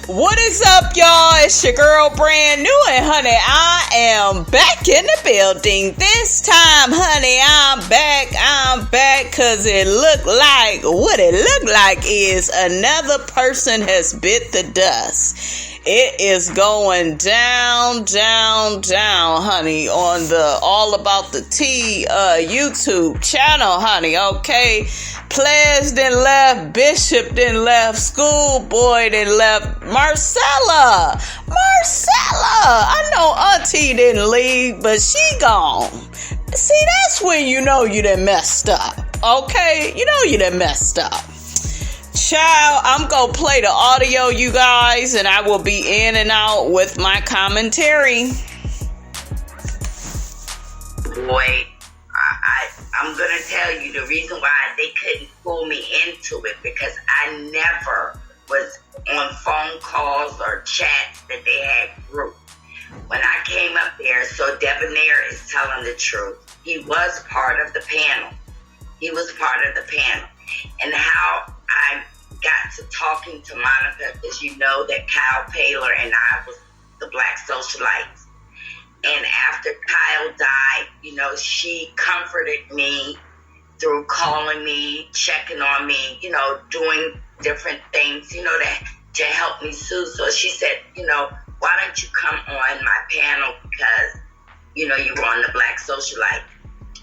What is up, y'all? It's your girl, brand new, and honey, I am back in the building. This time, honey, I'm back, cause what it looked like is another person has bit the dust. It is going down, honey, on the All About the Tea YouTube channel, honey, okay? Pledge then left, Bishop then left, Schoolboy then left, Marcella, I know Auntie didn't leave, but she gone. See, that's when you know you done messed up, okay? You know you done messed up. Child, I'm gonna play the audio, you guys, and I will be in and out with my commentary. Boy, I'm gonna tell you the reason why they couldn't pull me into it, because I never was on phone calls or chats that they had group. When I came up there, so Debonair is telling the truth. He was part of the panel. And how I got to talking to Monica, because you know that Kyle Paler and I was the Black Socialites. And after Kyle died, you know, she comforted me through calling me, checking on me, you know, doing different things, you know, to help me soothe. So she said, you know, why don't you come on my panel, because, you know, you were on the Black Socialite.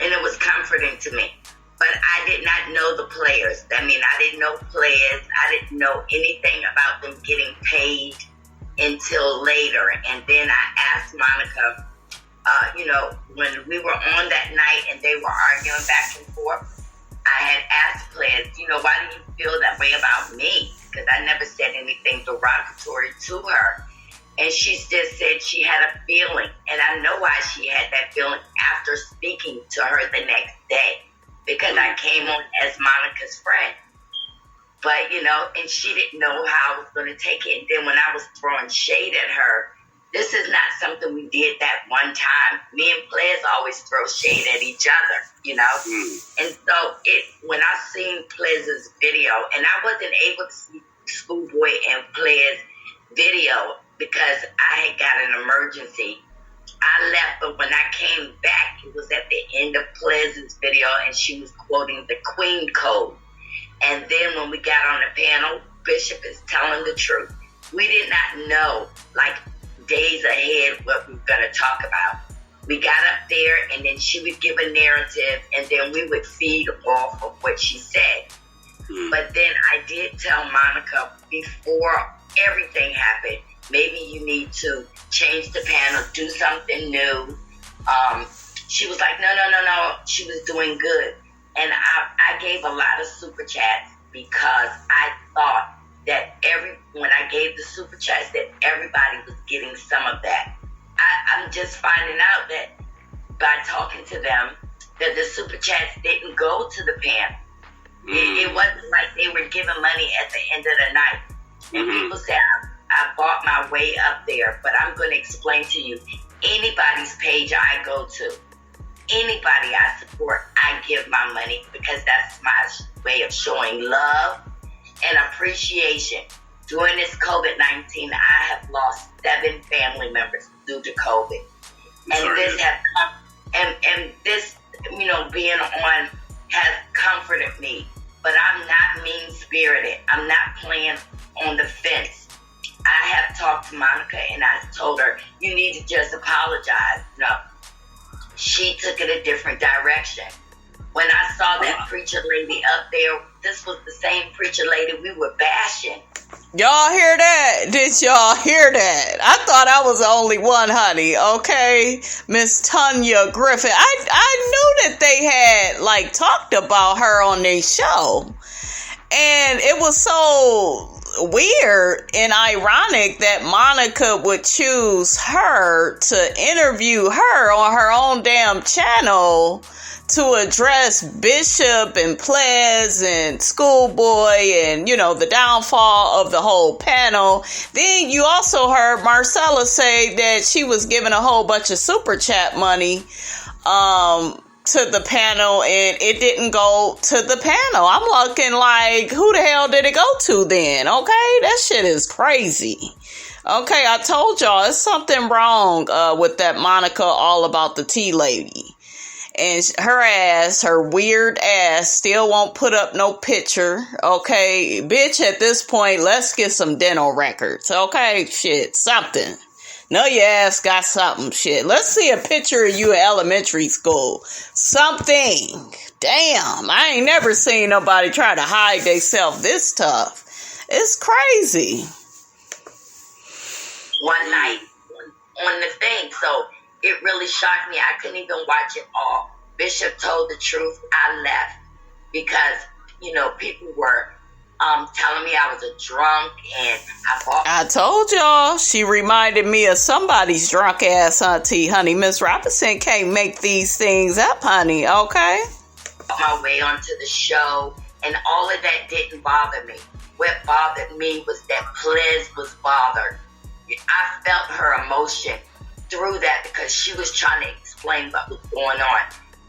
And it was comforting to me. But I did not know the players. I mean, I didn't know players. I didn't know anything about them getting paid until later. And then I asked Monica, you know, when we were on that night and they were arguing back and forth, I had asked players, you know, why do you feel that way about me? Because I never said anything derogatory to her. And she just said she had a feeling. And I know why she had that feeling after speaking to her the next day. Because I came on as Monica's friend. But, you know, and she didn't know how I was going to take it. And then when I was throwing shade at her, this is not something we did that one time. Me and players always throw shade at each other, you know. And so when I seen Players' video, and I wasn't able to see Schoolboy and Players' video because I had got an emergency. I left, but when I came back, it was at the end of Players' video, and she was quoting the Queen Code. And then when we got on the panel, Bishop is telling the truth. We did not know, like, days ahead what we were going to talk about. We got up there, and then she would give a narrative, and then we would feed off of what she said. But then I did tell Monica before everything happened, maybe you need to change the panel, do something new. She was like, no. She was doing good. And I gave a lot of super chats because I thought that when I gave the super chats that everybody was getting some of that. I'm just finding out that by talking to them, that the super chats didn't go to the panel. It wasn't like they were giving money at the end of the night. And people said, I bought my way up there, but I'm going to explain to you, anybody's page I go to, anybody I support, I give my money, because that's my way of showing love and appreciation. During this COVID-19, I have lost 7 family members due to COVID. And this has come, and this, you know, being on has comforted me. But I'm not mean-spirited. I'm not playing on the fence. I have talked to Monica and I told her, you need to just apologize. No. She took it a different direction. When I saw that preacher lady up there, this was the same preacher lady we were bashing. Y'all hear that? Did y'all hear that? I thought I was the only one, honey, okay? Miss Tanya Griffin. I knew that they had, like, talked about her on their show. And it was so weird and ironic that Monica would choose her to interview her on her own damn channel to address Bishop and Ples and Schoolboy and, you know, the downfall of the whole panel. Then you also heard Marcella say that she was giving a whole bunch of super chat money to the panel and it didn't go to the panel. I'm looking like, who the hell did it go to then? Okay, that shit is crazy. Okay, I told y'all it's something wrong with that Monica All About the Tea lady. And her ass, her weird ass, still won't put up no picture. Okay, bitch, at this point, let's get some dental records. Okay, shit, something. No, your ass got something, shit. Let's see a picture of you in elementary school. Something. Damn, I ain't never seen nobody try to hide theyself this tough. It's crazy. One night on the thing, so it really shocked me. I couldn't even watch it all. Bishop told the truth. I left because, people were telling me I was a drunk and I told y'all, she reminded me of somebody's drunk ass auntie, honey. Miss Robinson can't make these things up, honey, okay? My way onto the show, and all of that didn't bother me. What bothered me was that Pliz was bothered. I felt her emotion through that because she was trying to explain what was going on.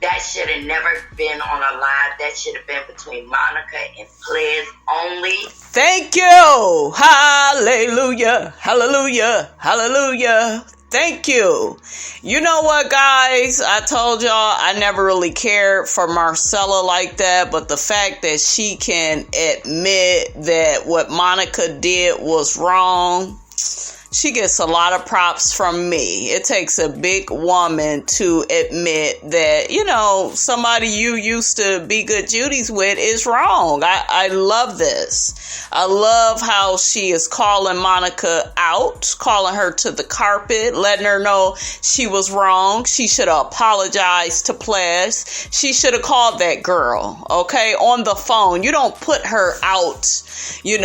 That should have never been on a live. That should have been between Monica and Pliz only. Thank you. Hallelujah. Hallelujah. Hallelujah. Thank you. You know what, guys? I told y'all I never really cared for Marcella like that, but the fact that she can admit that what Monica did was wrong, she gets a lot of props from me. It takes a big woman to admit that, somebody you used to be good Judy's with is wrong. I love this. I love how she is calling Monica out, calling her to the carpet, letting her know she was wrong. She should have apologized to Pliz. She should have called that girl, okay, on the phone. You don't put her out, in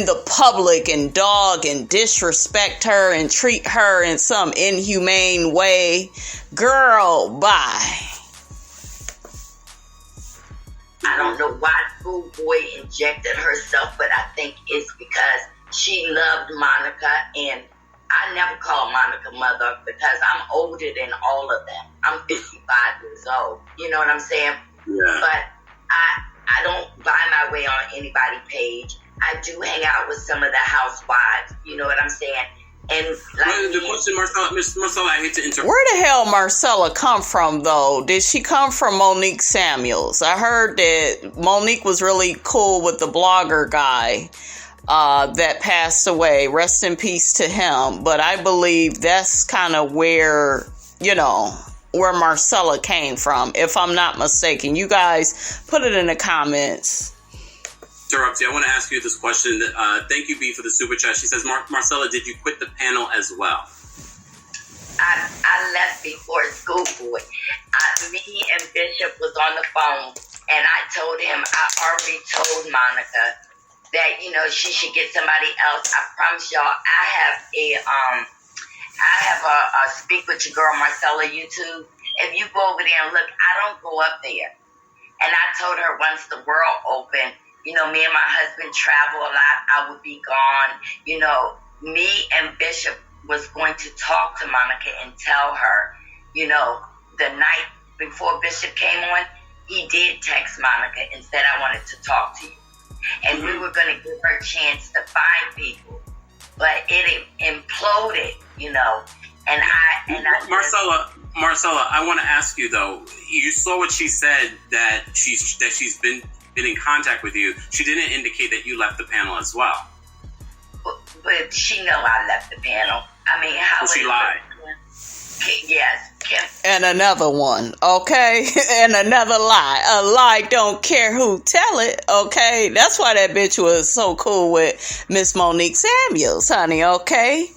the public and dog and disrespect her and treat her in some inhumane way. Girl, bye. I don't know why Schoolboy injected herself, but I think it's because she loved Monica, and I never call Monica mother because I'm older than all of them. I'm 55 years old. You know what I'm saying? Yeah. But I don't buy my way on anybody's page. I do hang out with some of the housewives. You know what I'm saying? And the question, Marcella, Miss Marcella, I hate to interrupt. Where the hell Marcella come from, though? Did she come from Monique Samuels? I heard that Monique was really cool with the blogger guy that passed away. Rest in peace to him. But I believe that's kind of where Marcella came from, if I'm not mistaken. You guys put it in the comments. Interrupt you. I want to ask you this question. Thank you, B, for the super chat. She says, Marcella, did you quit the panel as well? I left before Schoolboy. Me and Bishop was on the phone, and I told him I already told Monica that she should get somebody else. I promise y'all, I have a Speak With Your Girl Marcella YouTube. If you go over there and look, I don't go up there. And I told her once the world opened, me and my husband travel a lot, I would be gone. Me and Bishop was going to talk to Monica and tell her, the night before Bishop came on, he did text Monica and said, I wanted to talk to you. And we were going to give her a chance to find people. But it imploded, and Marcella, I want to ask you though. You saw what she said, that she's been in contact with you. She didn't indicate that you left the panel as well. But she know I left the panel. I mean, how would she lie? Yes. Kim. And another one, okay? And another lie. A lie don't care who tell it, okay? That's why that bitch was so cool with Miss Monique Samuels, honey, okay?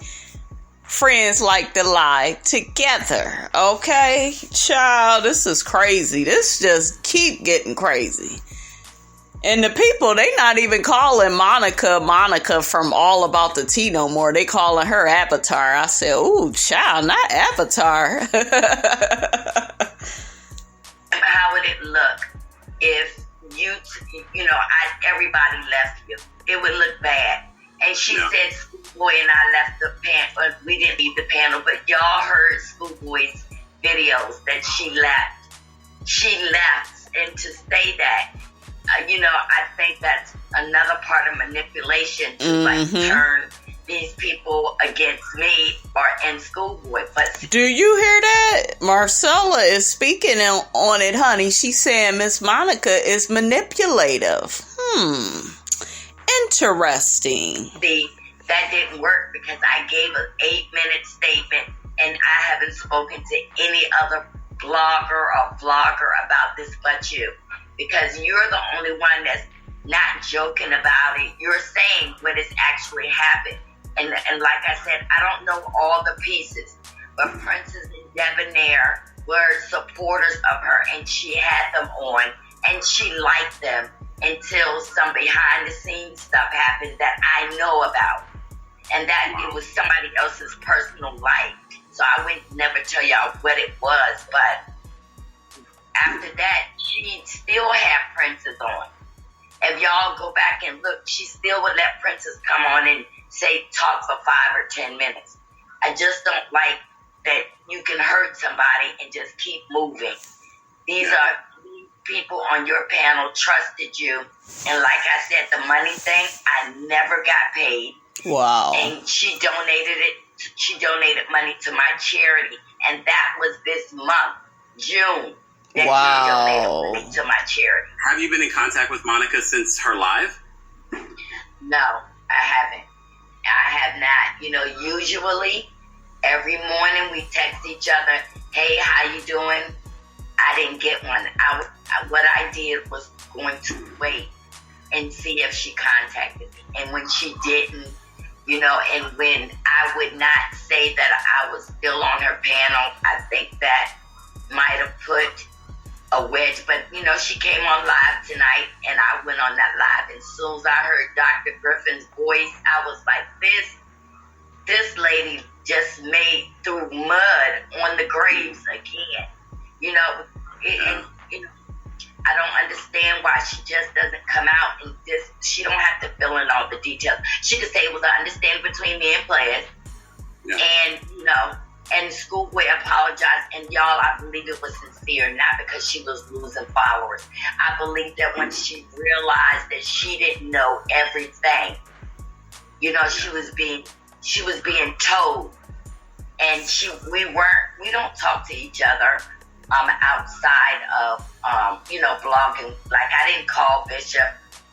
Friends like to lie together, okay? Child, this is crazy. This just keep getting crazy. And the people, they not even calling Monica from All About the Tea no more. They calling her Avatar. I said, ooh, child, not Avatar. How would it look if everybody left you? It would look bad. And she said Schoolboy and I left the panel. We didn't leave the panel, but y'all heard Schoolboy's videos that she left. she left, and to say that, I think that's another part of manipulation to like turn these people against me or in Schoolboy. But do you hear that? Marcella is speaking on it, honey. She's saying Miss Monica is manipulative. Interesting. That didn't work because I gave an 8-minute statement, and I haven't spoken to any other blogger or vlogger about this but you, because you're the only one that's not joking about it. You're saying what has actually happened. And like I said, I don't know all the pieces, but Princess and Debonair were supporters of her, and she had them on, and she liked them until some behind-the-scenes stuff happened that I know about, and that it was somebody else's personal life. So I would never tell y'all what it was, but after that, she still had Princess on. If y'all go back and look, she still would let Princess come on and talk for 5 or 10 minutes. I just don't like that you can hurt somebody and just keep moving. These people on your panel trusted you, and like I said, the money thing, I never got paid. Wow. And she donated money to my charity, and that was this month, June. That she donated money to my charity. Have you been in contact with Monica since her live? No, I haven't. I have not. Usually every morning we text each other, hey, how you doing? I didn't get one. What I did was going to wait and see if she contacted me. And when she didn't, and when I would not say that I was still on her panel, I think that might have put a wedge. But, she came on live tonight, and I went on that live. And as soon as I heard Dr. Griffin's voice, I was like, this lady just threw mud on the graves again. I don't understand why she just doesn't come out and she don't have to fill in all the details. She could say it was an understanding between me and players. Yeah. And Schoolboy apologized, and y'all, I believe it was sincere, not because she was losing followers. I believe that when she realized that she didn't know everything, she was being told, and we don't talk to each other outside of blogging. Like, I didn't call Bishop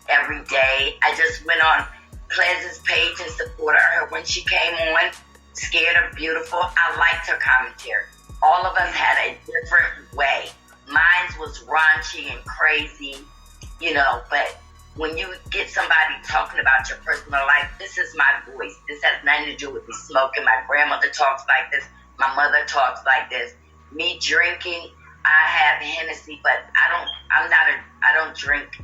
every day. I just went on Pleasant's page and supported her when she came on. Scared or Beautiful, I liked her commentary. All of us had a different way. Mine was raunchy and crazy, but when you get somebody talking about your personal life, this is my voice. This has nothing to do with me smoking. My grandmother talks like this. My mother talks like this. Me drinking, I have Hennessy, but I don't drink,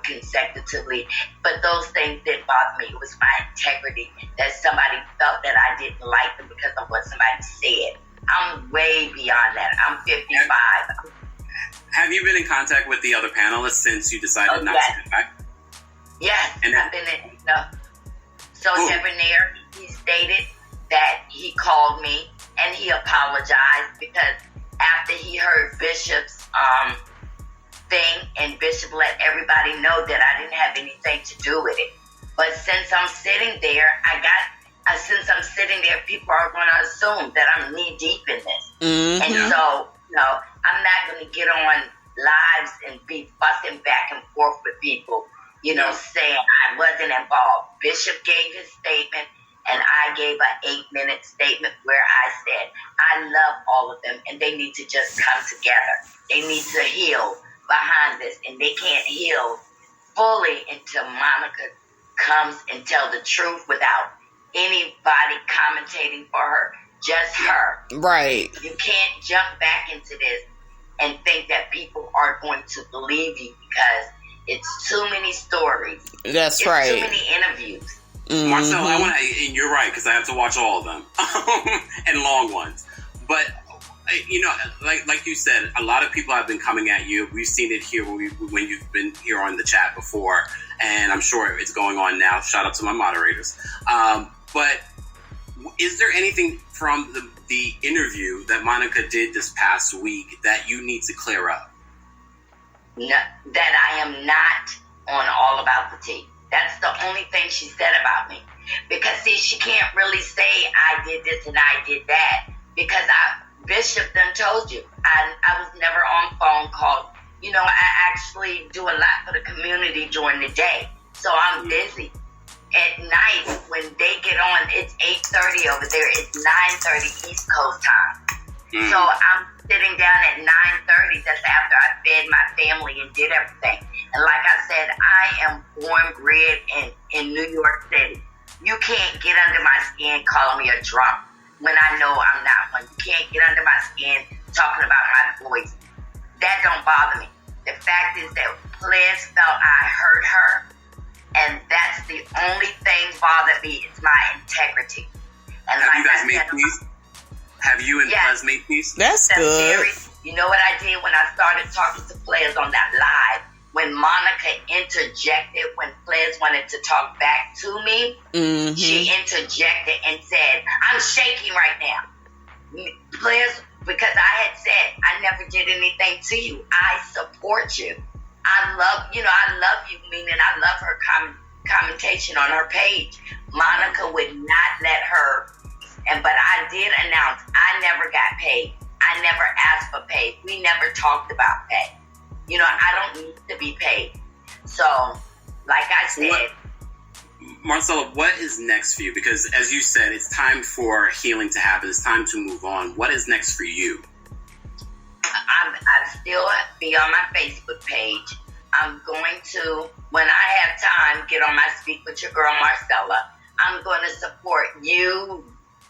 consecutively. But those things didn't bother me. It was my integrity that somebody felt that I didn't like them because of what somebody said. I'm way beyond that. I'm 55. Have you been in contact with the other panelists since you decided not to come back? Yes, and I've been in. So Debonair, he stated that he called me and he apologized because after he heard Bishop's thing, and Bishop let everybody know that I didn't have anything to do with it. But since I'm sitting there, people are going to assume that I'm knee deep in this. Mm-hmm. And so, I'm not going to get on lives and be fussing back and forth with people, saying I wasn't involved. Bishop gave his statement, and I gave an 8-minute statement where I said, I love all of them, and they need to just come together. They need to heal behind this, and they can't heal fully until Monica comes and tell the truth without anybody commentating for her, just her. Right. You can't jump back into this and think that people are going to believe you because it's too many stories. That's right. Too many interviews. Mm-hmm. Marcella, and you're right, because I have to watch all of them and long ones. But like you said, a lot of people have been coming at you. We've seen it here when you've been here on the chat before, and I'm sure it's going on now. Shout out to my moderators. But is there anything from the interview that Monica did this past week that you need to clear up? that I am not on All About the Tea. That's the only thing she said about me. Because, see, she can't really say I did this and I did that. Because Bishop done told you. I was never on phone calls. You know, I actually do a lot for the community during the day. So I'm busy. At night, when they get on, it's 8:30 over there. It's 9:30 East Coast time. So I'm sitting down at 9:30. That's after I fed my family and did everything. And like I said, I am born, bred in New York City. You can't get under my skin calling me a drunk when I know I'm not one. You can't get under my skin talking about my voice. That don't bother me. The fact is that Pledge felt I hurt her, and that's the only thing bothered me. It's my integrity. And have like you guys I made said, peace? Have you and Pledge made peace? That's good. You know what I did when I started talking to Pledge on that live? When Monica interjected, when Pledge wanted to talk back to me, she interjected and said, "I'm shaking right now." Pledge, because I had said, I never did anything to you. I support you. I love you, meaning I love her commentation on her page. Monica would not let her, but I did announce I never got paid. I never asked for pay. We never talked about pay. You know, I don't need to be paid. So, like I said, Marcella, what is next for you? Because as you said, it's time for healing to happen. It's time to move on. What is next for you? I still be on my Facebook page. I'm going to, when I have time, get on my Speak With Your Girl, Marcella. I'm going to support you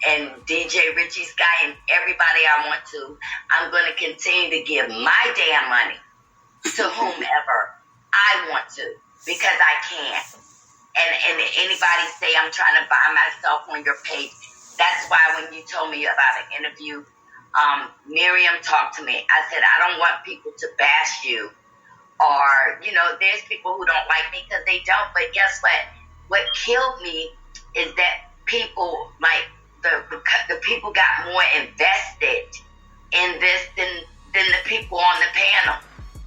and DJ Richie Sky and everybody I want to. I'm going to continue to give my damn money to whomever I want to, because I can. And anybody say I'm trying to buy myself on your page, that's why when you told me about an interview, Miriam talked to me. I said, I don't want people to bash you, or, you know, there's people who don't like me because they don't, but guess what? What killed me is that people, like, the people got more invested in this than the people on the panel.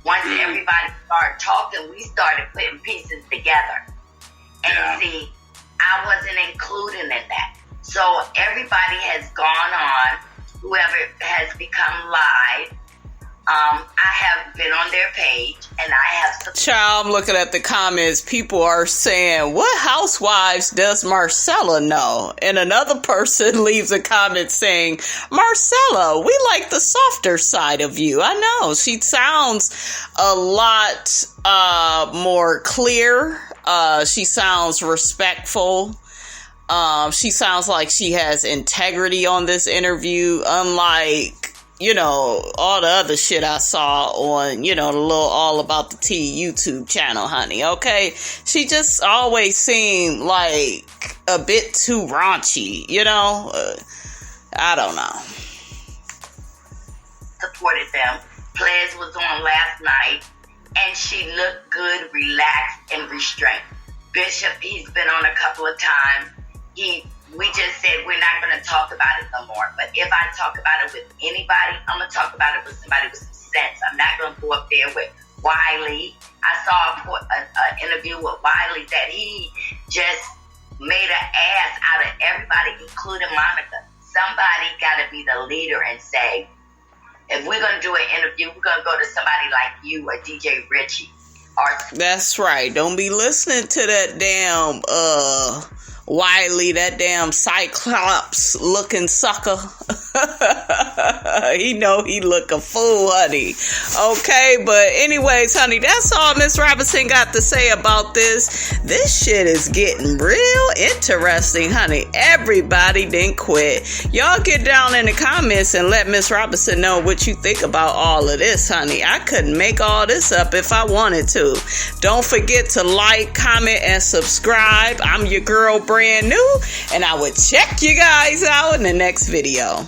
Once everybody started talking, we started putting pieces together. And see, I wasn't included in that. So everybody has gone on, whoever has become live. I have been on their page, and I have... Child, I'm looking at the comments. People are saying, what housewives does Marcella know? And another person leaves a comment saying, Marcella, we like the softer side of you. I know. She sounds a lot more clear. She sounds respectful. She sounds like she has integrity on this interview, unlike, you know, all the other shit I saw on, you know, the little All About the Tea YouTube channel, honey, okay? She just always seemed like a bit too raunchy, you know? I don't know. Supported them. Pledge was on last night, and she looked good, relaxed, and restrained. Bishop, he's been on a couple of times. We just said we're not going to talk about it no more. But if I talk about it with anybody, I'm going to talk about it with somebody with some sense. I'm not going to go up there with Wiley. I saw an interview with Wiley that he just made an ass out of everybody, including Monica. Somebody got to be the leader and say, if we're going to do an interview, we're going to go to somebody like you or DJ Richie. That's right. Don't be listening to that damn Wiley, that damn Cyclops looking sucker. He know he look a fool, honey. Okay, but anyways, honey, that's all Miss Robinson got to say about this. This shit is getting real interesting, honey. Everybody didn't quit. Y'all get down in the comments and let Miss Robinson know what you think about all of this, honey. I couldn't make all this up if I wanted to. Don't forget to like, comment, and subscribe. I'm your girl, brand new, and I will check you guys out in the next video.